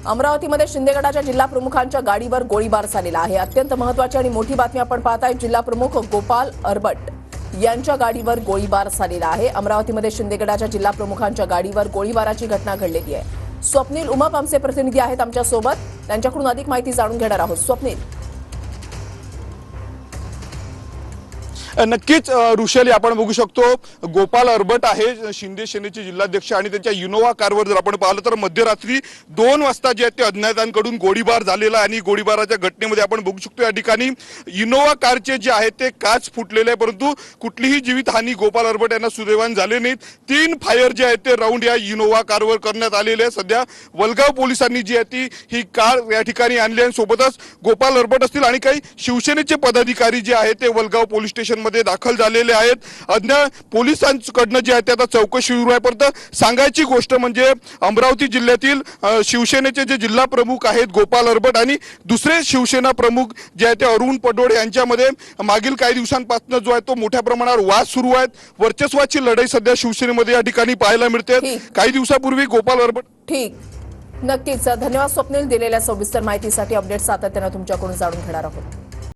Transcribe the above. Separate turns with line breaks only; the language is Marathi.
अमरावतीमध्ये शिंदेगडाच्या जिल्हा प्रमुखांच्या गाडीवर गोळीबार झालेला आहे। अत्यंत महत्त्वाची आणि मोठी बातमी आपण पाहताय। जिल्हा प्रमुख गोपाल अरबट यांच्या गाडीवर गोळीबार झालेला आहे। अमरावतीमध्ये शिंदेगडाच्या जिल्हा प्रमुखांच्या गाडीवर गोळीबाराची घटना घडलेली आहे। स्वप्नील उमाप आमचे प्रतिनिधी आहेत आमच्या सोबत, त्यांच्याकडून अधिक माहिती जाणून घेणार आहोत। स्वप्नील,
नक्कीच ऋषाली, आपण बघू शकतो गोपाल अरबट आहे शिंदे सेनेचे जिल्हाध्यक्ष आणि त्यांच्या इनोवा कारवर जर आपण पाहिलं तर मध्यरात्री 2 वाजता जे आहे ते अज्ञातांकडून गोळीबार झालेला आणि गोळीबाराच्या घटनेमध्ये आपण बघू शकतो या ठिकाणी इनोवा कारचे जे आहे ते काच फुटलेले आहे, परंतु कुठलीही जीवितहानी गोपाल अरबट यांना सुदैवाने झाले नाही। 3 फायर जे आहेत ते राऊंड या इनोवा कारवर करण्यात आलेले आहे। सध्या वलगाव पोलिसांनी जी आहे ही कार या ठिकाणी आणली आणि सोबतच गोपाल अरबट असतील आणि काही शिवसेनेचे पदाधिकारी जे आहेत ते वलगाव पोलीस स्टेशन मध्ये दाखल झालेले आहेत। अज्ञात पोलिसांकडून जे आहे ते आता चौकशी सुरू आहे। परंतु सांगायची गोष्ट म्हणजे अमरावती जिल्ह्यातील शिवसेनेचे जे जिल्हा प्रमुख आहेत गोपाल अरबट आणि दुसरे शिवसेना प्रमुख जे आहे ते अरुण पडोळे यांच्यामध्ये मागील काही दिवसांपासून जो आहे तो मोठ्या प्रमाणावर वाद सुरू आहे। वर्चस्वाची लढाई सध्या शिवसेनेमध्ये या ठिकाणी पाहायला मिळते। काही दिवसापूर्वी गोपाल अरबट
ठीक, नक्कीच धन्यवाद स्वप्नील, दिलेल्या सविस्तर माहितीसाठी। अपडेट सातत्याने तुमच्याकडून जाणून घेणार आहोत।